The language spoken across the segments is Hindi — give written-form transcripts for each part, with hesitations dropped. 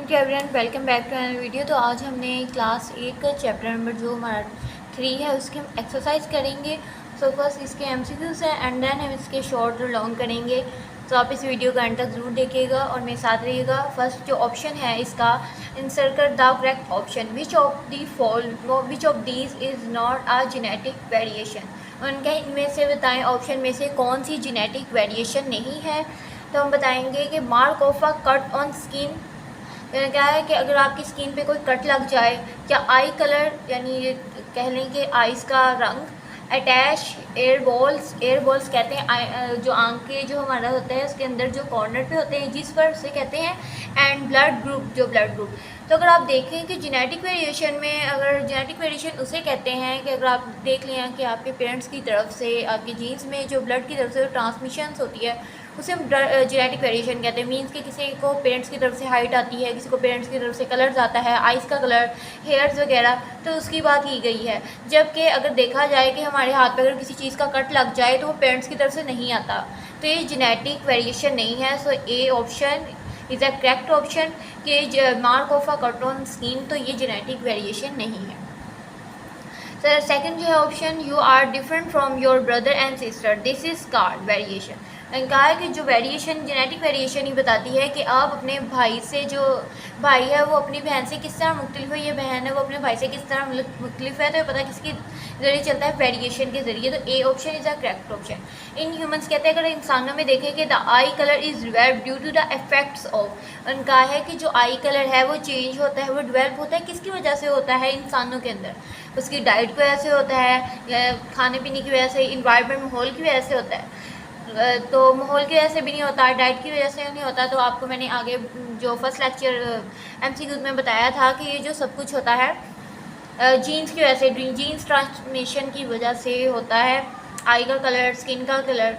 To everyone, welcome back to another video. तो आज हमने क्लास 8 का चैप्टर नंबर जो हमारा 3 है उसकी हम एक्सरसाइज करेंगे। सो फर्स्ट इसके एमसीक्यूज हैं एंड देन हम इसके शॉर्ट और लॉन्ग करेंगे। तो आप इस वीडियो का अंत तक ज़रूर देखिएगा और मेरे साथ रहिएगा। फर्स्ट जो ऑप्शन है इसका, insert the correct option. Which of these is not a genetic variation. उनके इनमें से बताएं ऑप्शन में से कौन सी जेनेटिक वेरिएशन नहीं है। तो हम बताएंगे कि mark of a cut on skin, क्या है कि अगर आपकी स्किन पे कोई कट लग जाए, क्या आई कलर यानी कह लें कि आइज़ का रंग, अटैच एयर बॉल्स कहते हैं जो आंखें जो हमारा होता है उसके अंदर जो कॉर्नर पे होते हैं जिस पर उसे कहते हैं, एंड ब्लड ग्रुप। तो अगर आप देखें कि जेनेटिक वेरिएशन में, अगर जेनेटिक वेरिएशन उसे कहते हैं कि अगर आप देख लें कि आपके पेरेंट्स की तरफ से आपके जीन्स में जो ब्लड की तरफ से ट्रांसमिशन होती है उसे हम जेनेटिक वेरिएशन कहते हैं। मीन्स कि किसी को पेरेंट्स की तरफ से हाइट आती है, किसी को पेरेंट्स की तरफ से कलर्स आता है, आइज़ का कलर, हेयर्स वगैरह, तो उसकी बात की गई है। जबकि अगर देखा जाए कि हमारे हाथ पे अगर किसी चीज़ का कट लग जाए तो वो पेरेंट्स की तरफ से नहीं आता, तो ये जेनेटिक वेरिएशन नहीं है। So A option is a correct option कि mark of a cut on skin, तो ये जेनेटिक वेरिएशन नहीं है। सर सेकंड जो है option, you are different from your brother and sister, this is called variation. कहा है कि जो वेरिएशन जेनेटिक वेरिएशन ही बताती है कि आप अपने भाई से, जो भाई है वो अपनी बहन से किस तरह मुख्तलिफ है, ये बहन है वो अपने भाई से किस तरह मुख्तलिफ है, तो ये पता किसके ज़रिए चलता है, वेरिएशन के ज़रिए। तो A option is a correct option. In humans कहते हैं, अगर इंसानों में देखें कि the eye colour is develop due to the effects of, उनका है कि जो आई कलर है वो चेंज होता है, वो डिवेल्प होता है किसकी वजह से होता है, इंसानों के अंदर उसकी डाइट की वजह से होता है, खाने पीने की वजह से, इन्वायरमेंट माहौल की वजह से होता है। तो माहौल की वजह से भी नहीं होता, डाइट की वजह से नहीं होता। तो आपको मैंने आगे जो फर्स्ट लेक्चर एमसीक्यूज में बताया था कि ये जो सब कुछ होता है जीन्स की वजह से, जीन्स ट्रांसमिशन की वजह से होता है, आई का कलर, स्किन का colour.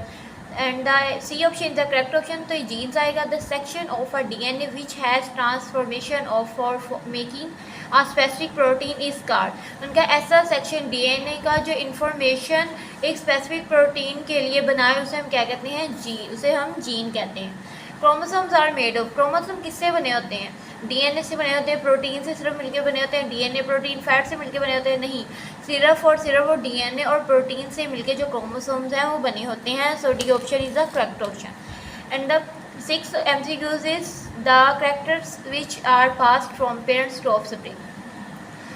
And the C option is the correct option. तो ये जीन्स आएगा। The section of a DNA which has transformation of for making a specific protein is called. उनका ऐसा सेक्शन डीएनए का जो इंफॉर्मेशन एक स्पेसिफिक प्रोटीन के लिए बनाए उसे हम क्या कहते हैं, उसे हम जीन कहते हैं। Chromosomes are made of, chromosome किससे बने होते हैं, डीएनए से बने होते हैं, प्रोटीन से सिर्फ मिलके बने होते हैं, डीएनए प्रोटीन फैट से मिलके बने होते हैं, नहीं, सिर्फ और डीएनए और प्रोटीन से मिलके जो क्रोमोसोम्स हैं वो बने होते हैं। So D option is the correct option. And the six MCQs is the characters which are passed from parents to offspring.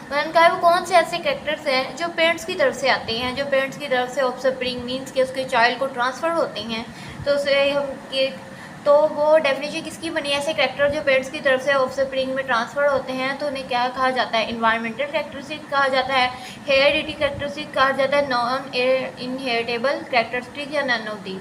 उन्होंने कहा वो कौन से ऐसे कैरेक्टर्स हैं जो पेरेंट्स की तरफ से आते हैं, जो पेरेंट्स की तरफ से ऑफस्प्रिंग मीन्स के उसके चाइल्ड को ट्रांसफ़र होते हैं। तो उसे हम के तो वो डेफिनेशन किसकी बनी है, ऐसे कैरेक्टर जो पेरेंट्स की तरफ से ऑफस्प्रिंग में ट्रांसफ़र होते हैं, तो उन्हें क्या कहा जाता है, इन्वायरमेंटल कैरेक्टरिस्टिक कहा जाता है, हेरिडिटी कैरेक्टरिस्टिक कहा जाता है, नॉन इनहेरिटेबल कैरेक्टरिस्टिक या नन ऑफ दी।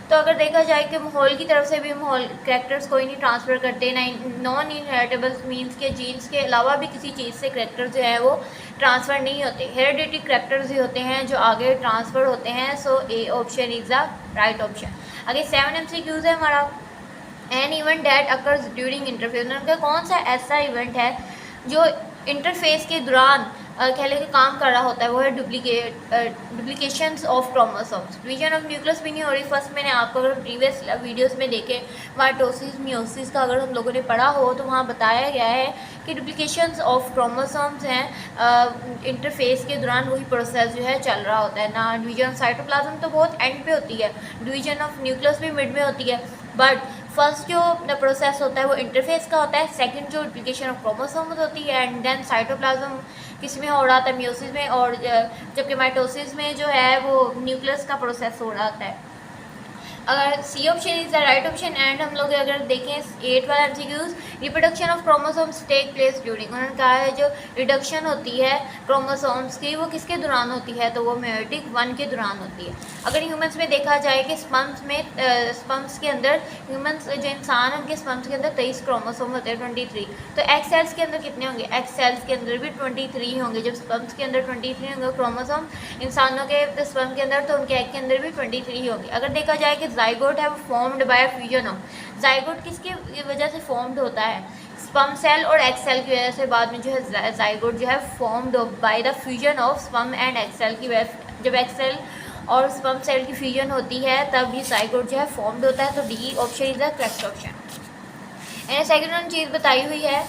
तो अगर देखा जाए कि माहौल की तरफ से भी माहौल कैरेक्टर्स कोई नहीं ट्रांसफ़र करते, ना नॉन इनहेरिटेबल मीन्स के जीन्स के अलावा भी किसी चीज़ से कैरेक्टर जो है वो ट्रांसफ़र नहीं होते, हेरिडिटी कैरेक्टर्स ही होते हैं जो आगे ट्रांसफ़र होते हैं। So A option is the right option. आगे 7 एमसीक्यूज है हमारा। An event that occurs during interphase, उनका कौन सा ऐसा इवेंट है जो इंटरफेस के दौरान कह लें कि काम कर रहा होता है, वो है duplications of chromosomes. Division of nucleus भी नहीं हो रही। फर्स्ट मैंने आपको अगर प्रीवियस वीडियोस में देखे माइटोसिस मियोसिस का अगर हम लोगों ने पढ़ा हो तो वहाँ बताया गया है कि डुप्लीकेशंस ऑफ क्रोमोसोम्स हैं इंटरफेस के दौरान, वही प्रोसेस जो है चल रहा होता है ना। डिवीजन साइटोप्लाज्म तो बहुत एंड पे होती है, डिवीजन ऑफ न्यूक्लियस भी मिड में होती है, बट फर्स्ट जो प्रोसेस होता है वो इंटरफेस का होता है, सेकंड जो डुप्लीकेशन ऑफ क्रोमोसोम्स होती है, एंड देन साइटोप्लाज्म किस में हो रहा था, मियोसिस में, और जबकि माइटोसिस में जो है वो न्यूक्लियस का प्रोसेस हो रहा था। अगर C option is the right option. And हम लोग अगर देखें 8 वाला MCQs, reproduction of chromosomes take place during, उन्होंने कहा है जो रिडक्शन होती है क्रोमोसोम्स की वो किसके दौरान होती है, तो वो मेयोटिक 1 के दौरान होती है। अगर ह्यूमंस में देखा जाए कि स्पर्म्स के अंदर, ह्यूमंस जो इंसान उनके स्पर्म्स के अंदर 23 क्रोमोसोम होते हैं, 23। तो एग सेल्स के अंदर कितने होंगे, एग सेल्स के अंदर भी 23 होंगे। जब स्पर्म्स के अंदर 23 होंगे क्रोमोसोम इंसानों के स्पर्म के अंदर, तो उनके एग के अंदर भी 23 होंगे। अगर देखा जाए कि जाइगोट है वो formed by fusion of, zygote किसकी वजह से फॉर्म्ड होता है, स्पर्म सेल और एग सेल की वजह से बाद में जो है जाइगोट जो है formed by the fusion of sperm and egg cell की वजह। जब एग सेल और स्पर्म सेल की फ्यूजन होती है तब ये जाइगोट जो है फॉर्म्ड होता है। तो D option is the correct option. And second उन्होंने चीज़ बताई हुई है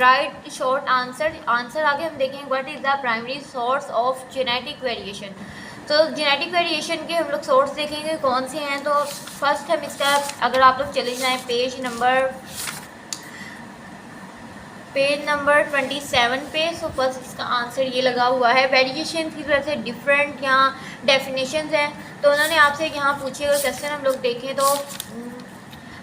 राइट शॉर्ट आंसर आगे हम देखेंगे what is the primary source of genetic variation. तो जेनेटिक वेरिएशन के हम लोग सोर्स देखेंगे कौन से हैं। तो फर्स्ट हम इसका अगर आप लोग चले जाएँ पेज नंबर 27 पे, सो फर्स्ट इसका आंसर ये लगा हुआ है वेरिएशन की तरह से डिफरेंट यहाँ डेफिनेशंस हैं। तो उन्होंने आपसे यहाँ पूछी, अगर क्वेश्चन हम लोग देखें तो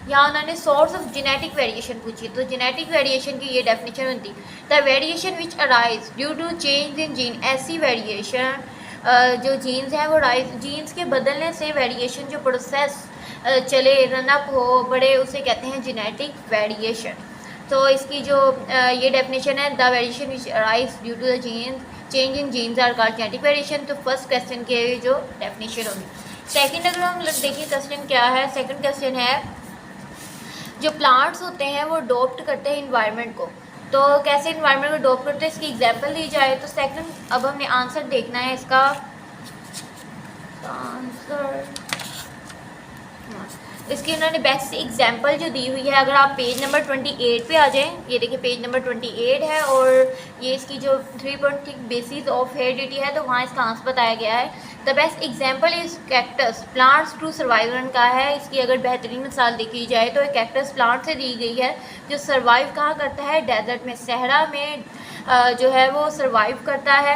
यहाँ उन्होंने सोर्स ऑफ जेनेटिक वेरिएशन पूछी। तो जेनेटिक वेरिएशन की ये डेफिनेशन होती the variation which arise due to change in gene. ऐसी वेरिएशन जो जीन्स हैं वो जीन्स के बदलने से वेरिएशन जो प्रोसेस चले रनअप हो बड़े उसे कहते हैं जेनेटिक वेरिएशन। तो इसकी जो ये डेफिनेशन है the variation which arise due to the genes change in genes are called genetic variation. तो फर्स्ट क्वेश्चन की जो डेफिनेशन होगी। सेकंड अगर हम देखिए क्वेश्चन क्या है, सेकंड क्वेश्चन है जो प्लांट्स होते हैं वो अडॉप्ट करते हैं इन्वायरमेंट को। तो कैसे इन्वायरमेंट को अडॉप्ट करते हैं इसकी एग्जांपल दी जाए तो सेकंड अब हमने आंसर देखना है इसका आंसर। इसकी उन्होंने बेस्ट एग्जांपल जो दी हुई है, अगर आप पेज नंबर 28 पे आ जाएं, ये देखिए पेज नंबर 28 है और ये इसकी जो 3.6 बेसिस ऑफ हेरिडिटी है तो वहाँ इसका आंसर बताया गया है। The best example is cactus plants to survive का है। इसकी अगर बेहतरीन मिसाल देखी जाए तो कैक्टस प्लांट से दी गई है जो सर्वाइव कहाँ करता है, डेजर्ट में, सहरा में जो है वो सर्वाइव करता है।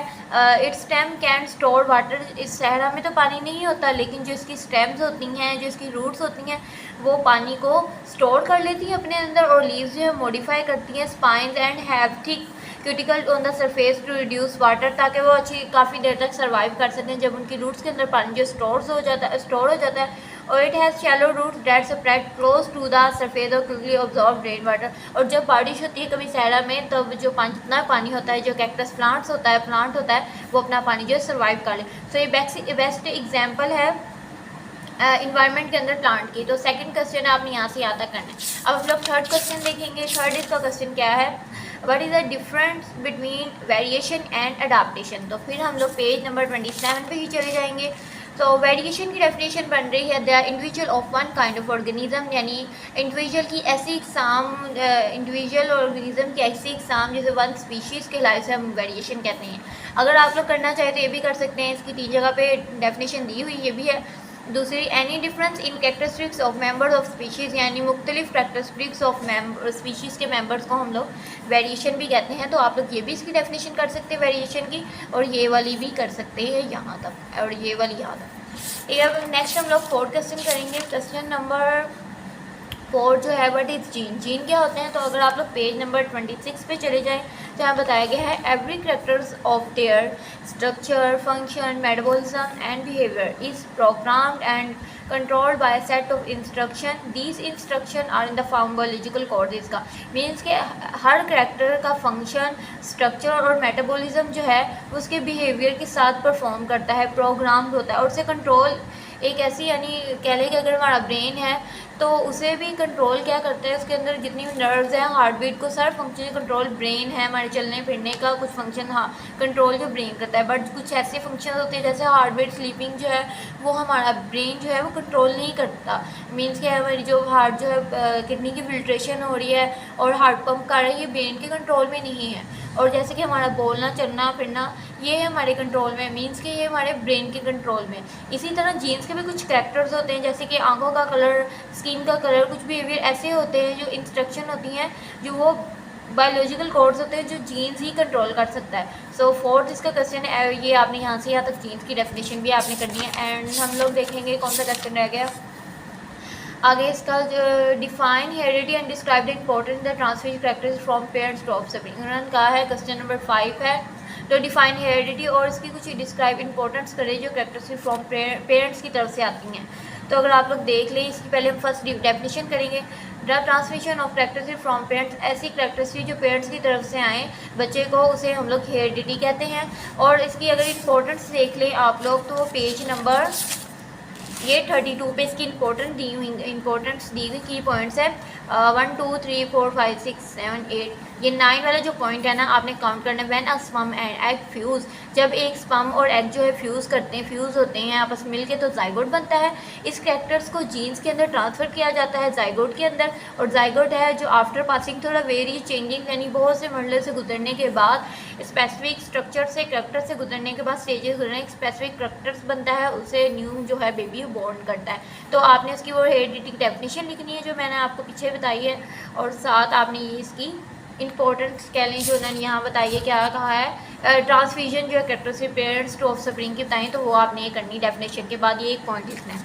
It's stem can store water. इस सहरा में तो पानी नहीं होता लेकिन जो इसकी स्टेम्स होती हैं, जो इसकी रूट्स होती हैं वो पानी को स्टोर कर लेती हैं अपने अंदर और लीव्स जो है मॉडिफाई करती हैं spines and have thick cuticle on the surface to reduce water, ताकि वो अच्छी काफ़ी देर तक सर्वाइव कर सकें जब उनकी रूट्स के अंदर पानी जो स्टोर हो जाता है। और it has shallow roots that spread close to the surface और क्विकली ऑब्जॉर्ब रेन वाटर। और जब बारिश होती है कभी सहरा में तब जो जितना पानी होता है जो कैक्टस प्लांट होता है वो अपना पानी जो है सर्वाइव कर ले। सो ये बेस्ट एग्जाम्पल है इन्वायरमेंट के अंदर प्लांट की। तो सेकंड क्वेश्चन आपने यहाँ से यहाँ तक करना है। अब हम लोग थर्ड क्वेश्चन देखेंगे। थर्ड इसका क्वेश्चन क्या है, what is the difference between variation and adaptation. तो फिर हम लोग पेज नंबर 27 पे ही चले जाएंगे। तो वेरिएशन की डेफिनेशन बन रही है the individual of one kind of organism, यानी इंडिविजुअल की ऐसी इकसाम इंडिविजुअल ऑर्गेनिज्म की ऐसी इकसाम जैसे वन स्पीशीज़ के हिसाब से हम वेरिएशन कहते हैं। अगर आप लोग करना चाहें तो ये भी कर सकते हैं, इसकी 3 जगह पे डेफिनेशन दी हुई ये भी है। दूसरी any difference in characteristics of members of species, यानी मुख्तलिफ कैरेक्टरिस्टिक्स ऑफ स्पीशीज़ के मेंबर्स को हम लोग वेरिएशन भी कहते हैं। तो आप लोग ये भी इसकी डेफिनेशन कर सकते हैं वेरिएशन की और ये वाली भी कर सकते हैं यहाँ तक और ये वाली यहाँ तक। अब नेक्स्ट हम लोग 4th क्वेश्चन करेंगे। क्वेश्चन नंबर 4 जो है व्हाट इज़ जीन। जीन क्या होते हैं। तो अगर आप लोग पेज नंबर 26 पे चले जाएँ तो यहाँ बताया गया है every characters of their structure function metabolism and behaviour is programmed and controlled by a set of instruction. These instruction are in the form biological codes का मीन्स के हर करैक्टर का फंक्शन स्ट्रक्चर और मेटाबॉलिज्म जो है उसके बिहेवियर के साथ परफॉर्म करता है, प्रोग्राम्ड होता है और उसे कंट्रोल एक ऐसी यानी कह लें कि अगर हमारा ब्रेन है तो उसे भी कंट्रोल क्या करता है, उसके अंदर जितनी भी नर्व्स हैं हार्ट बीट को सारा फंक्शन कंट्रोल ब्रेन है, हमारे चलने फिरने का कुछ फंक्शन हाँ कंट्रोल जो ब्रेन करता है। बट कुछ ऐसे फंक्शन होते हैं जैसे हार्ट बीट स्लीपिंग जो है वो हमारा ब्रेन जो है वो कंट्रोल नहीं करता। मीन्स क्या है हमारी जो हार्ट जो है किडनी की फिल्ट्रेशन हो रही है और हार्ट पंप कर रही है ये ब्रेन के कंट्रोल में नहीं है। और जैसे कि हमारा बोलना चलना फिरना ये है हमारे कंट्रोल में, मीन्स कि ये हमारे ब्रेन के कंट्रोल में। इसी तरह जीन्स के भी कुछ कैरेक्टर्स होते हैं जैसे कि आंखों का कलर, स्किन का कलर, कुछ बिहेवियर ऐसे होते हैं जो इंस्ट्रक्शन होती हैं जो वो बायोलॉजिकल कोड्स होते हैं जो जीन्स ही कंट्रोल कर सकता है। सो 4th इसका क्वेश्चन है, ये आपने यहाँ से यहाँ तक जीन्स की डेफिनेशन भी आपने करनी है। एंड हम लोग देखेंगे कौन सा क्वेश्चन रह गया आगे इसका। Define heredity and describe the importance the transmission characters from parents to offspring. उन्होंने कहा है क्वेश्चन नंबर 5 है तो डिफाइन हेरिडिटी और इसकी कुछ डिस्क्राइब इंपॉर्टेंस करें जो कैरेक्टर्स फ्रॉम पेरेंट्स की तरफ से आती हैं। तो अगर आप लोग देख लें इसकी पहले हम फर्स्ट डेफिनेशन करेंगे। The transmission of characteristic from parents, ऐसी कैरेक्टरिस्टिक जो पेरेंट्स की तरफ से आएँ बच्चे को उसे हम लोग हेरिडिटी कहते हैं। और इसकी अगर इंपॉर्टेंस देख लें आप लोग तो पेज नंबर ये 32 पे इसकी इंपॉर्टेंस दी हुई की पॉइंट्स है। 1 2 3 4 5 6 7 8 ये 9 वाला जो पॉइंट है ना, आपने काउंट करना है। When a sperm and egg fuse, जब एक स्पर्म और एग जो है फ्यूज़ करते हैं, फ्यूज़ होते हैं आपस में मिलके, तो जाइगोट बनता है। इस कैरेक्टर्स को जीन्स के अंदर ट्रांसफ़र किया जाता है जाइगोट के अंदर, और जाइगोट है जो आफ्टर पासिंग थोड़ा वेरी चेंजिंग, यानी बहुत से मरहले से गुजरने के बाद, स्पेसिफिक स्ट्रक्चर से, कैरेक्टर से गुजरने के बाद, स्टेजेस गुजरने, स्पेसिफिक कैरेक्टर्स बनता है, उसे न्यू जो है बेबी बॉर्न करता है। तो आपने इसकी वो हेरिडिटी डेफिनेशन लिखनी है जो मैंने आपको पीछे बताई है, और साथ आपने ये इसकी इंपॉर्टेंट स्केलिंग जो उन्होंने यहाँ बताई है, क्या कहा है, ट्रांसफ्यूजन जो है कैरेक्टर से पेरेंट्स टू ऑफ स्प्रिंग की बताई, तो वो आपने ये करनी डेफिनेशन के बाद, ये एक पॉइंट लिखना है।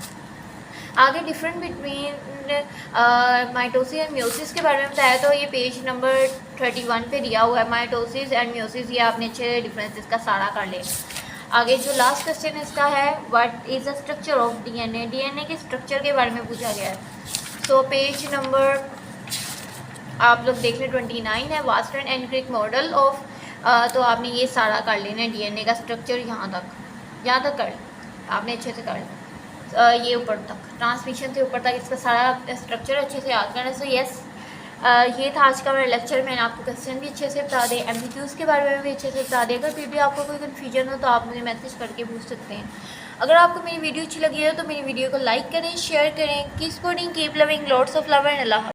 आगे different between mitosis and meiosis के बारे में बताया, तो ये पेज नंबर 31 पे दिया हुआ है। माइटोसिस एंड म्योसिस, ये आपने अच्छे डिफरेंसेस का सारा कर ले। आगे जो लास्ट क्वेश्चन इसका है, what is the structure of DNA, DNA के स्ट्रक्चर के बारे में पूछा गया है। सो पेज नंबर आप लोग देख लें 29 है, वास्टर एंड क्रिक मॉडल ऑफ, तो आपने ये सारा कर लेना है डीएनए का स्ट्रक्चर, यहाँ तक कर आपने अच्छे से कर लेना, ये ऊपर तक, ट्रांसमिशन से ऊपर तक इसका सारा स्ट्रक्चर अच्छे से याद करना। सो यस, ये था आज का मेरा लेक्चर। मैंने आपको क्वेश्चन भी अच्छे से बता दें, एमसीक्यूज़ के बारे में भी अच्छे से बता दें। अगर फिर भी आपको कोई कन्फ्यूजन हो तो आप मुझे मैसेज करके पूछ सकते हैं। अगर आपको मेरी वीडियो अच्छी लगी है तो मेरी वीडियो को लाइक करें, शेयर करें। Keep supporting, keep loving, lots of love and Allah.